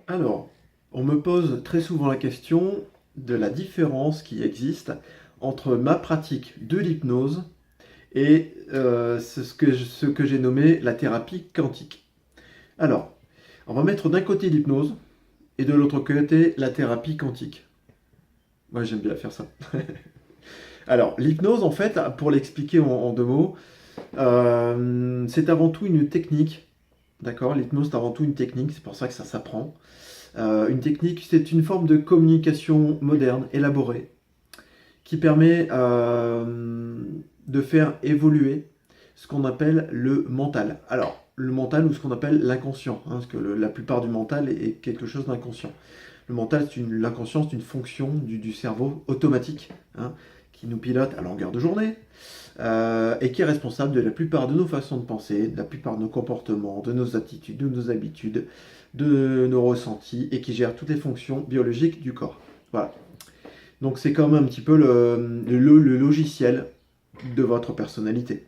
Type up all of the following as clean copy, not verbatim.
Alors, on me pose très souvent la question de la différence qui existe entre ma pratique de l'hypnose et ce que j'ai nommé la thérapie quantique. Alors, on va mettre d'un côté l'hypnose et de l'autre côté la thérapie quantique. Moi, j'aime bien faire ça. Alors, l'hypnose, en fait, pour l'expliquer en deux mots, c'est avant tout une technique. D'accord? L'hypnose, c'est avant tout une technique, c'est pour ça que ça s'apprend. Une technique, c'est une forme de communication moderne, élaborée, qui permet de faire évoluer ce qu'on appelle le mental. Alors, le mental ou ce qu'on appelle l'inconscient, hein, parce que la plupart du mental est quelque chose d'inconscient. Le mental, l'inconscient, c'est une fonction du cerveau automatique, hein, qui nous pilote à longueur de journée, et qui est responsable de la plupart de nos façons de penser, de la plupart de nos comportements, de nos attitudes, de nos habitudes, de nos ressentis, et qui gère toutes les fonctions biologiques du corps. Voilà. Donc c'est comme un petit peu le logiciel de votre personnalité.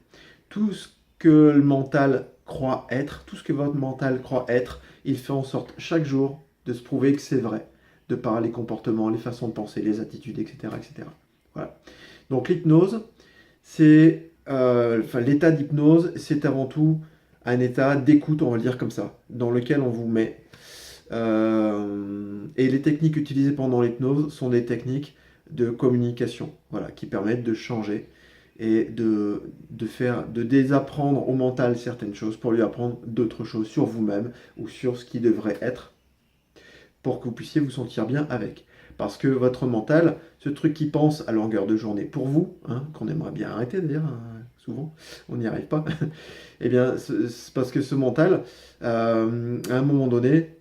Tout ce que le mental croit être, tout ce que votre mental croit être, il fait en sorte chaque jour de se prouver que c'est vrai, de par les comportements, les façons de penser, les attitudes, etc. etc. Voilà. Donc l'hypnose, l'état d'hypnose, c'est avant tout un état d'écoute, on va le dire comme ça, dans lequel on vous met. Et les techniques utilisées pendant l'hypnose sont des techniques de communication, voilà, qui permettent de changer et de désapprendre au mental certaines choses pour lui apprendre d'autres choses sur vous-même ou sur ce qui devrait être pour que vous puissiez vous sentir bien avec. Parce que votre mental, ce truc qui pense à longueur de journée pour vous, hein, qu'on aimerait bien arrêter d'ailleurs, hein, souvent, on n'y arrive pas, eh bien, c'est parce que ce mental, à un moment donné,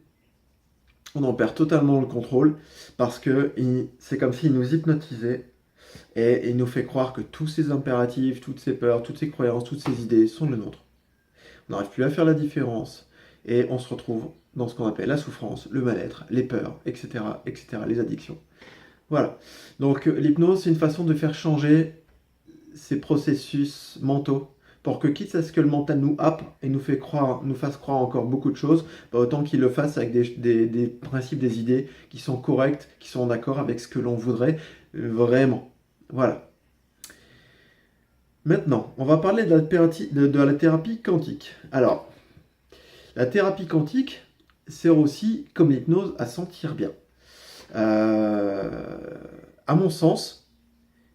on en perd totalement le contrôle parce que c'est comme s'il nous hypnotisait et il nous fait croire que tous ces impératifs, toutes ces peurs, toutes ces croyances, toutes ces idées sont les nôtres. On n'arrive plus à faire la différence et on se retrouve dans ce qu'on appelle la souffrance, le mal-être, les peurs, etc., etc., les addictions. Voilà. Donc l'hypnose, c'est une façon de faire changer ces processus mentaux pour que quitte à ce que le mental nous happe et nous fasse croire encore beaucoup de choses, bah, autant qu'il le fasse avec des principes, des idées qui sont correctes, qui sont en accord avec ce que l'on voudrait vraiment. Voilà. Maintenant, on va parler de la thérapie quantique. Alors, la thérapie quantique sert aussi, comme l'hypnose, à sentir bien. À mon sens,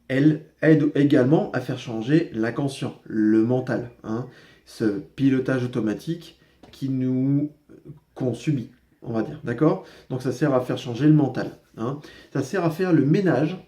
elle aide également à faire changer l'inconscient, le mental, hein, ce pilotage automatique qu'on subit, on va dire, d'accord? Donc ça sert à faire changer le mental, hein. Ça sert à faire le ménage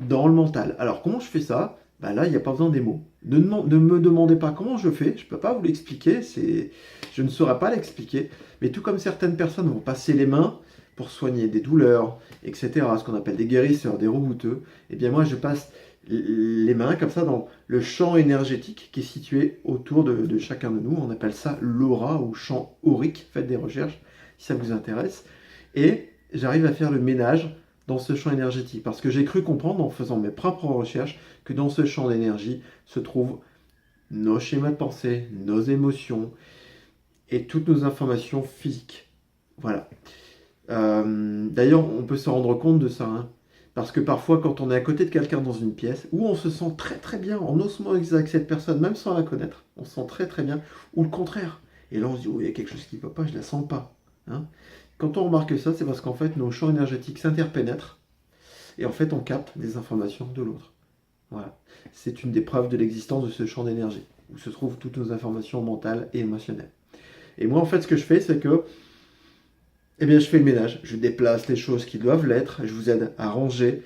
dans le mental. Alors comment je fais ça? Bah là, il n'y a pas besoin des mots. Ne me demandez pas comment je fais, je ne peux pas vous l'expliquer, je ne saurais pas l'expliquer, mais tout comme certaines personnes vont passer les mains pour soigner des douleurs, etc., ce qu'on appelle des guérisseurs, des rebouteux, eh bien moi je passe les mains comme ça dans le champ énergétique qui est situé autour de chacun de nous. On appelle ça l'aura ou champ aurique. Faites des recherches si ça vous intéresse. Et j'arrive à faire le ménage dans ce champ énergétique. Parce que j'ai cru comprendre en faisant mes propres recherches que dans ce champ d'énergie se trouvent nos schémas de pensée, nos émotions et toutes nos informations physiques. Voilà. D'ailleurs, on peut se rendre compte de ça, hein. Parce que parfois, quand on est à côté de quelqu'un dans une pièce, où on se sent très très bien en osmose avec cette personne, même sans la connaître, on se sent très très bien, ou le contraire. Et là, on se dit, oh, il y a quelque chose qui ne va pas, je ne la sens pas, hein. Quand on remarque ça, c'est parce qu'en fait, nos champs énergétiques s'interpénètrent, et en fait, on capte des informations de l'autre. Voilà. C'est une des preuves de l'existence de ce champ d'énergie, où se trouvent toutes nos informations mentales et émotionnelles. Et moi, en fait, ce que je fais, c'est que eh bien, je fais le ménage, je déplace les choses qui doivent l'être, je vous aide à ranger.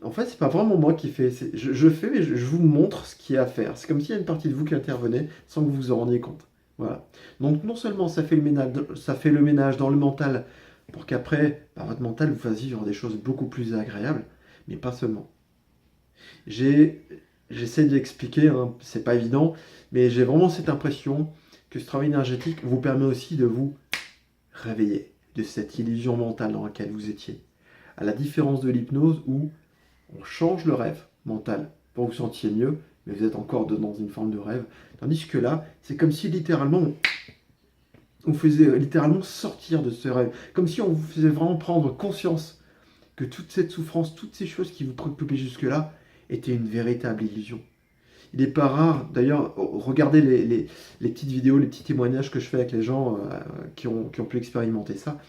En fait, c'est pas vraiment moi qui fais, je fais, mais je vous montre ce qu'il y a à faire. C'est comme s'il y a une partie de vous qui intervenait sans que vous vous en rendiez compte. Voilà. Donc, non seulement ça fait le ménage dans le mental pour qu'après, bah, votre mental vous fasse vivre des choses beaucoup plus agréables, mais pas seulement. J'ai, J'essaie d'expliquer, hein, c'est pas évident, mais j'ai vraiment cette impression que ce travail énergétique vous permet aussi de vous réveiller de cette illusion mentale dans laquelle vous étiez. À la différence de l'hypnose où on change le rêve mental pour que vous sentiez mieux, mais vous êtes encore dans une forme de rêve. Tandis que là, c'est comme si littéralement on faisait littéralement sortir de ce rêve, comme si on vous faisait vraiment prendre conscience que toute cette souffrance, toutes ces choses qui vous préoccupaient jusque-là, étaient une véritable illusion. Il n'est pas rare, d'ailleurs, regardez les petites vidéos, les petits témoignages que je fais avec les gens qui ont pu expérimenter ça,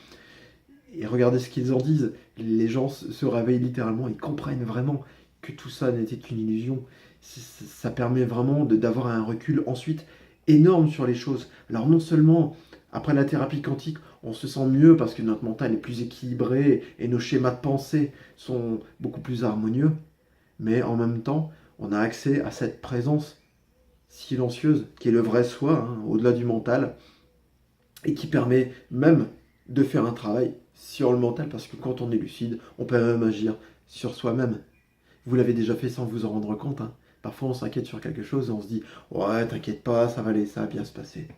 et regardez ce qu'ils en disent. Les gens se réveillent littéralement, ils comprennent vraiment que tout ça n'était qu'une illusion. Ça permet vraiment d'avoir un recul ensuite énorme sur les choses. Alors non seulement après la thérapie quantique, on se sent mieux parce que notre mental est plus équilibré et nos schémas de pensée sont beaucoup plus harmonieux, mais en même temps, on a accès à cette présence silencieuse qui est le vrai soi, hein, au-delà du mental, et qui permet même de faire un travail sur le mental, parce que quand on est lucide, on peut même agir sur soi-même. Vous l'avez déjà fait sans vous en rendre compte, hein. Parfois on s'inquiète sur quelque chose et on se dit ouais, t'inquiète pas, ça va aller, ça va bien se passer.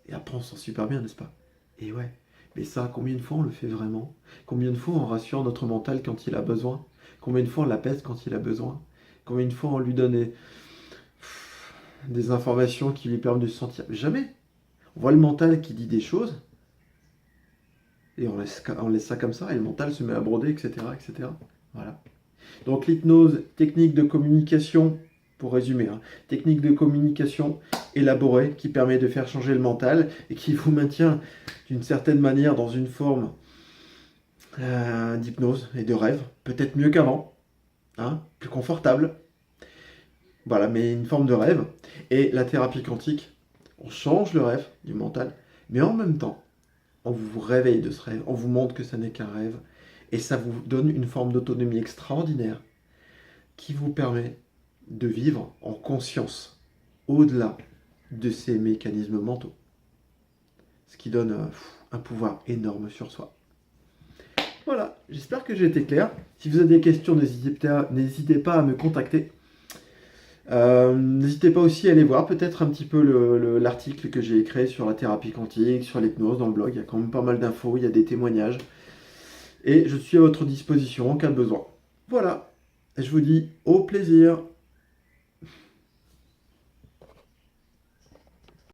Et après on se sent super bien, n'est-ce pas? Et ouais, mais ça, combien de fois on le fait vraiment? Combien de fois on rassure notre mental quand il a besoin? Combien de fois on l'apaise quand il a besoin? Combien de fois on lui donne des informations qui lui permettent de se sentir? Jamais. On voit le mental qui dit des choses, et on laisse ça comme ça, et le mental se met à broder, etc. etc. Voilà. Donc l'hypnose, technique de communication, pour résumer, hein, technique de communication élaborée qui permet de faire changer le mental et qui vous maintient d'une certaine manière dans une forme d'hypnose et de rêve, peut-être mieux qu'avant, hein, plus confortable, voilà, mais une forme de rêve. Et la thérapie quantique, on change le rêve du mental, mais en même temps, on vous réveille de ce rêve, on vous montre que ça n'est qu'un rêve, et ça vous donne une forme d'autonomie extraordinaire qui vous permet de vivre en conscience, au-delà de ces mécanismes mentaux, ce qui donne un pouvoir énorme sur soi. Voilà, j'espère que j'ai été clair. Si vous avez des questions, n'hésitez pas à me contacter. N'hésitez pas aussi à aller voir peut-être un petit peu l'article que j'ai écrit sur la thérapie quantique, sur l'hypnose dans le blog. Il y a quand même pas mal d'infos, il y a des témoignages. Et je suis à votre disposition en cas de besoin. Voilà, je vous dis au plaisir.